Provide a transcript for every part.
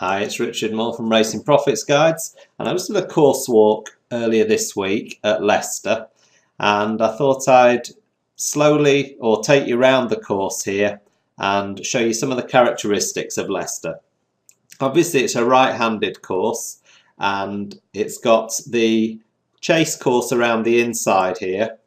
Hi, it's Richard Moore from Racing Profits Guides, and I was at a course walk earlier this week at Leicester, and I thought I'd slowly take you around the course here and show you some of the characteristics of Leicester. Obviously it's a right-handed course and it's got the chase course around the inside here,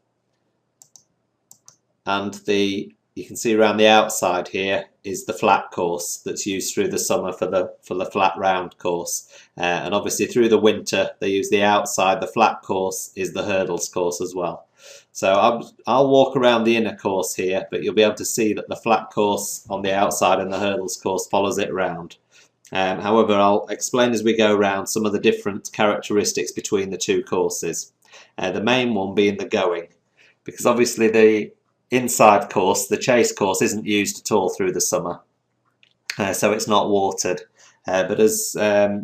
and you can see around the outside here is the flat course that's used through the summer for the flat round course, and obviously through the winter they use the outside. The flat course is the hurdles course as well. So I'll walk around the inner course here, but you'll be able to see that the flat course on the outside and the hurdles course follows it round. However, I'll explain as we go around some of the different characteristics between the two courses. The main one being the going, because obviously the inside course, the chase course, isn't used at all through the summer, so it's not watered. But as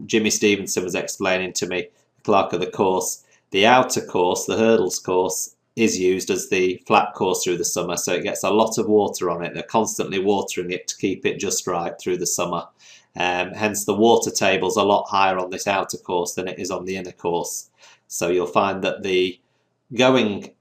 Jimmy Stevenson was explaining to me, the clerk of the course, the outer course, the hurdles course, is used as the flat course through the summer, so it gets a lot of water on it. They're constantly watering it to keep it just right through the summer. Hence the water table's a lot higher on this outer course than it is on the inner course. So you'll find that the going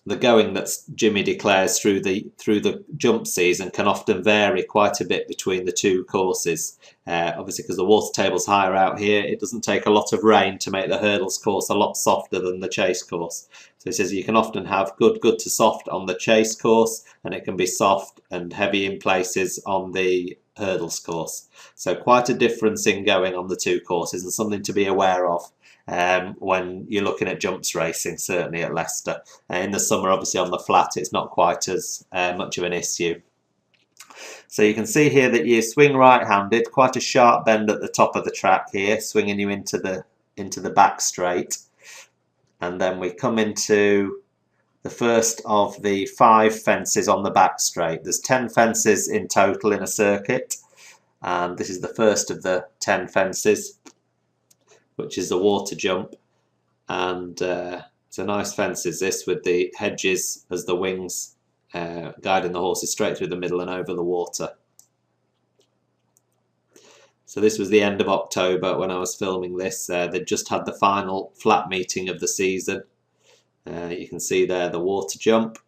that Jimmy declares through the jump season can often vary quite a bit between the two courses. Obviously, because the water table's higher out here, it doesn't take a lot of rain to make the hurdles course a lot softer than the chase course. So he says you can often have good to soft on the chase course, and it can be soft and heavy in places on the hurdles course. So quite a difference in going on the two courses, and something to be aware of when you're looking at jumps racing, certainly at Leicester. In the summer, obviously on the flat, it's not quite as much of an issue. So you can see here that you swing right-handed, quite a sharp bend at the top of the track here, swinging you into the back straight. And then we come into the first of the 5 fences on the back straight. There's 10 fences in total in a circuit, and this is the first of the 10 fences, which is the water jump. And it's a nice fence, is this, with the hedges as the wings, guiding the horses straight through the middle and over the water. So this was the end of October when I was filming this. They'd just had the final flat meeting of the season. You can see there the water jump.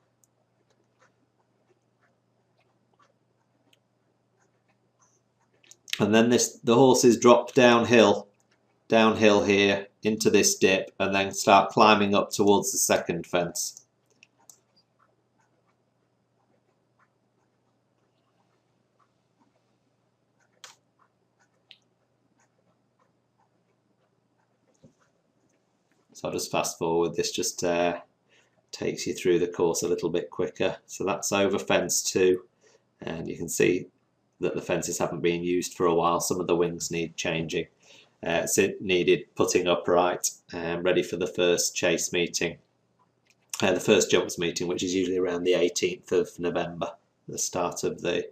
And then the horses drop downhill here into this dip, and then start climbing up towards the second fence. So I'll just fast forward. This just takes you through the course a little bit quicker. So that's over fence 2, and you can see that the fences haven't been used for a while. Some of the wings need changing. So it needed putting upright and ready for the first chase meeting, the first jumps meeting, which is usually around the 18th of November, the start of the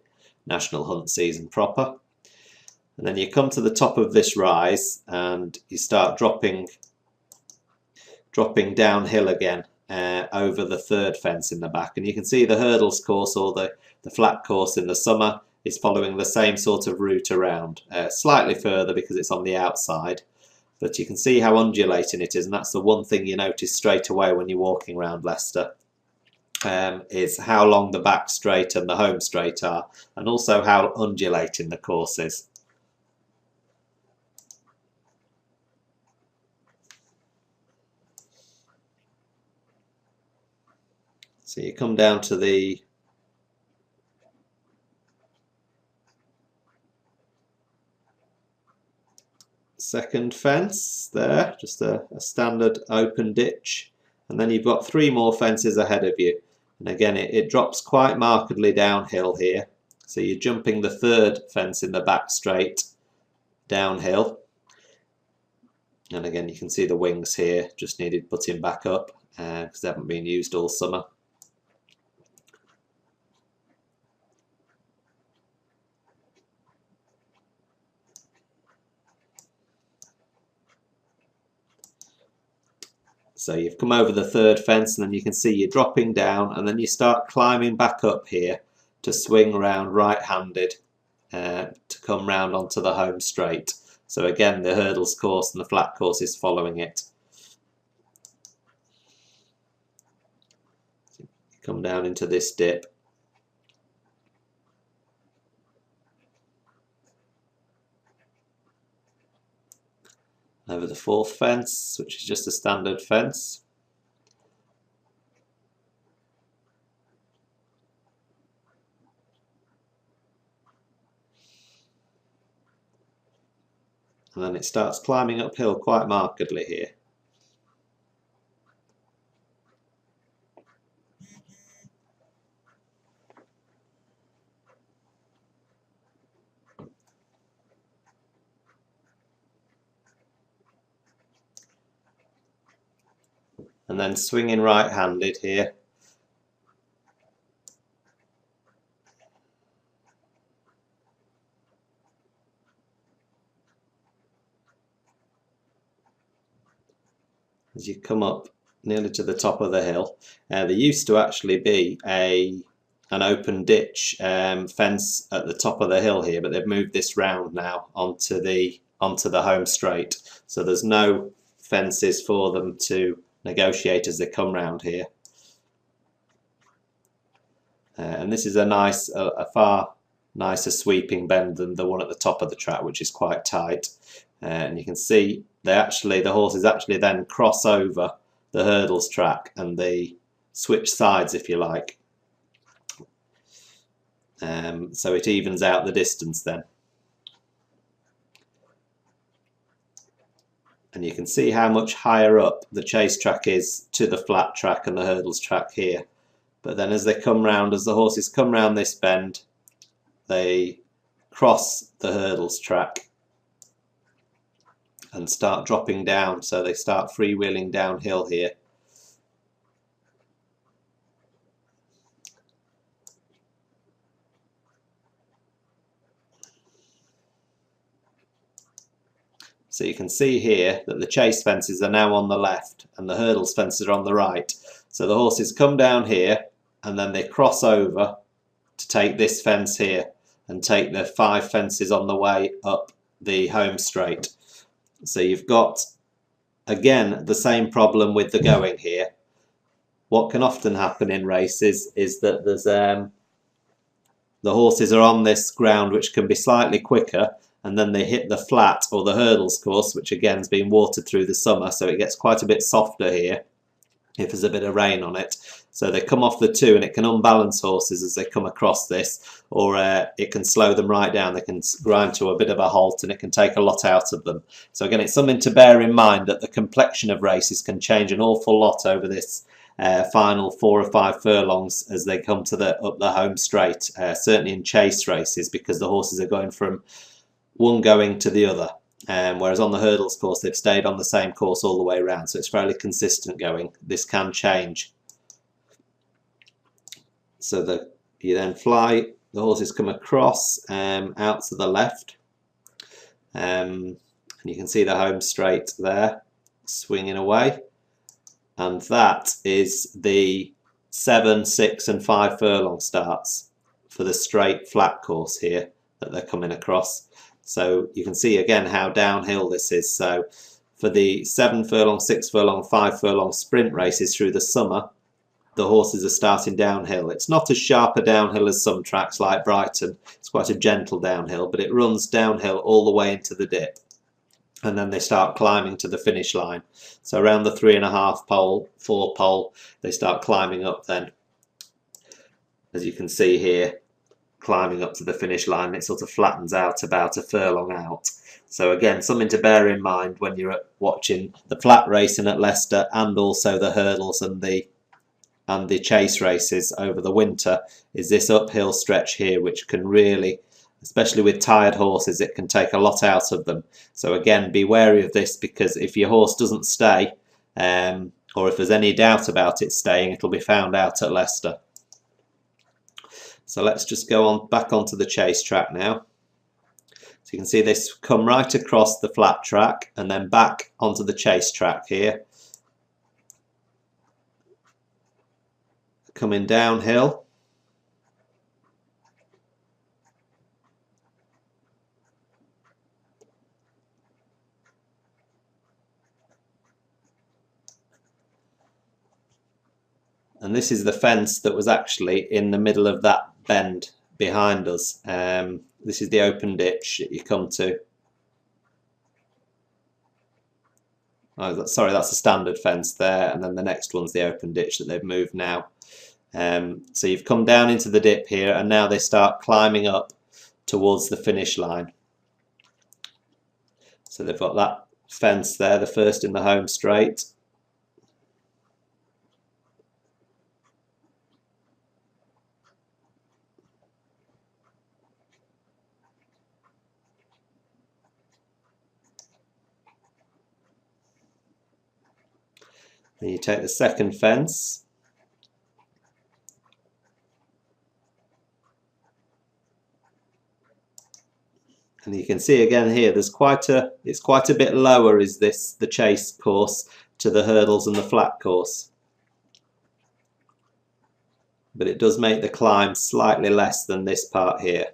national hunt season proper. And then you come to the top of this rise and you start dropping downhill again over the 3rd fence in the back, and you can see the hurdles course, or the flat course in the summer, is following the same sort of route around, slightly further because it's on the outside, but you can see how undulating it is, and that's the one thing you notice straight away when you're walking around Leicester, is how long the back straight and the home straight are, and also how undulating the course is. So you come down to the second fence there, just a standard open ditch, and then you've got 3 more fences ahead of you, and again it drops quite markedly downhill here. So you're jumping the 3rd fence in the back straight downhill, and again you can see the wings here just needed putting back up because they haven't been used all summer. So you've come over the 3rd fence, and then you can see you're dropping down, and then you start climbing back up here to swing round right-handed to come round onto the home straight. So again, the hurdles course and the flat course is following it. Come down into this dip. Over the fourth fence, which is just a standard fence. And then it starts climbing uphill quite markedly here. And then swinging right-handed here. As you come up nearly to the top of the hill. There used to actually be an open ditch fence at the top of the hill here, but they've moved this round now onto the home straight. So there's no fences for them to negotiate as they come round here. And this is a far nicer sweeping bend than the one at the top of the track, which is quite tight. And you can see the horses actually then cross over the hurdles track and they switch sides, if you like. So it evens out the distance then. And you can see how much higher up the chase track is to the flat track and the hurdles track here. But then as the horses come round this bend, they cross the hurdles track and start dropping down, so they start freewheeling downhill here. So you can see here that the chase fences are now on the left and the hurdles fences are on the right. So the horses come down here and then they cross over to take this fence here and take the 5 fences on the way up the home straight. So you've got, again, the same problem with the going here. What can often happen in races is that there's the horses are on this ground which can be slightly quicker, and then they hit the flat or the hurdles course, which again has been watered through the summer, so it gets quite a bit softer here if there's a bit of rain on it. So they come off the 2 and it can unbalance horses as they come across this, or it can slow them right down. They can grind to a bit of a halt and it can take a lot out of them. So again, it's something to bear in mind that the complexion of races can change an awful lot over this final 4 or 5 furlongs as they come to up the home straight, certainly in chase races, because the horses are going from one going to the other. Whereas on the hurdles course they've stayed on the same course all the way around, so it's fairly consistent going. This can change. So that you then fly, the horses come across out to the left, and you can see the home straight there swinging away, and that is the 7, 6 and 5 furlong starts for the straight flat course here that they're coming across. So you can see again how downhill this is. So for the 7 furlong, 6 furlong, 5 furlong sprint races through the summer, the horses are starting downhill. It's not as sharp a downhill as some tracks like Brighton. It's quite a gentle downhill, but it runs downhill all the way into the dip. And then they start climbing to the finish line. So around the 3.5 pole, 4 pole, they start climbing up then. As you can see here, climbing up to the finish line, it sort of flattens out about a furlong out. So again, something to bear in mind when you're watching the flat racing at Leicester and also the hurdles and the chase races over the winter, is this uphill stretch here, which can really, especially with tired horses, it can take a lot out of them. So again, be wary of this, because if your horse doesn't stay, or if there's any doubt about it staying, it'll be found out at Leicester. So let's just go on back onto the chase track now. So you can see this come right across the flat track and then back onto the chase track here. Coming downhill. And this is the fence that was actually in the middle of that bend behind us. This is the open ditch that you come to. Oh, sorry, that's a standard fence there, and then the next one's the open ditch that they've moved now. So you've come down into the dip here, and now they start climbing up towards the finish line. So they've got that fence there, the first in the home straight. Then you take the second fence. And you can see again here, it's quite a bit lower, is this, the chase course, to the hurdles and the flat course. But it does make the climb slightly less than this part here.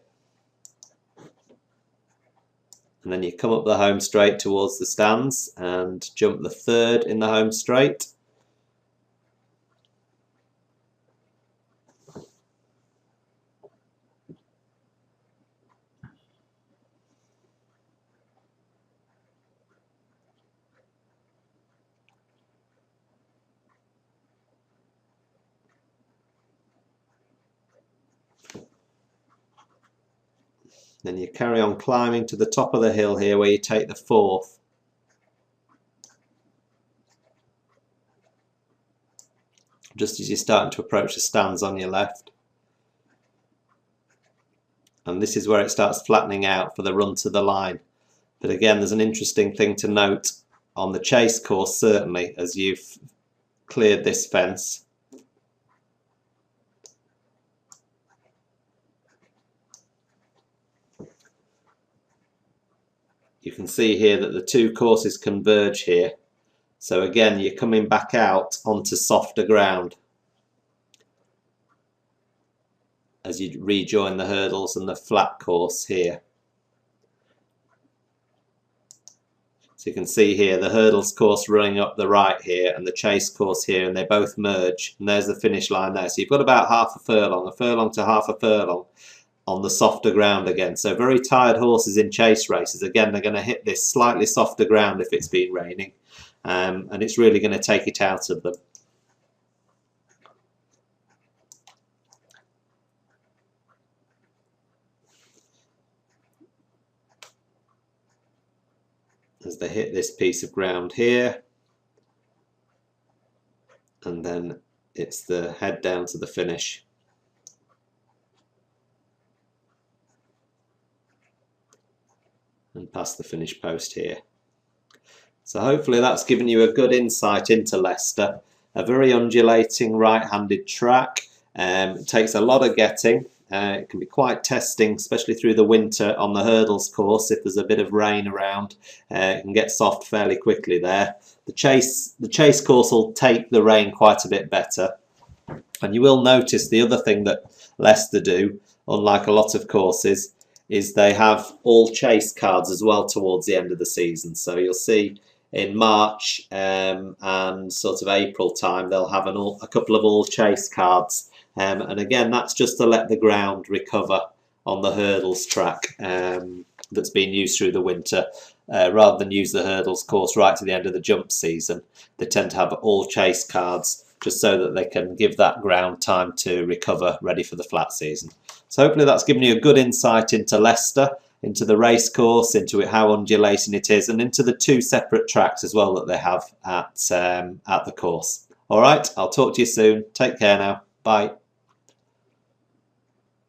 And then you come up the home straight towards the stands and jump the third in the home straight. Then you carry on climbing to the top of the hill here where you take the fourth. Just as you're starting to approach the stands on your left. And this is where it starts flattening out for the run to the line. But again, there's an interesting thing to note on the chase course, certainly, as you've cleared this fence. You can see here that the two courses converge here. So again, you're coming back out onto softer ground as you rejoin the hurdles and the flat course here. So you can see here the hurdles course running up the right here and the chase course here, and they both merge, and there's the finish line there. So you've got about half a furlong to half a furlong on the softer ground again. So very tired horses in chase races, again, they're going to hit this slightly softer ground if it's been raining, and it's really going to take it out of them. As they hit this piece of ground here, and then it's the head down to the finish. And past the finish post here. So hopefully that's given you a good insight into Leicester. A very undulating right-handed track. It takes a lot of getting. It can be quite testing, especially through the winter on the hurdles course. If there's a bit of rain around, it can get soft fairly quickly there. The chase course will take the rain quite a bit better. And you will notice the other thing that Leicester do, unlike a lot of courses, is they have all chase cards as well towards the end of the season. So you'll see in March and sort of April time they'll have a couple of all chase cards, and again that's just to let the ground recover on the hurdles track that's been used through the winter. Rather than use the hurdles course right to the end of the jump season, they tend to have all chase cards just so that they can give that ground time to recover, ready for the flat season. So hopefully that's given you a good insight into Leicester, into the race course, into how undulating it is, and into the two separate tracks as well that they have at the course. All right, I'll talk to you soon. Take care now. Bye.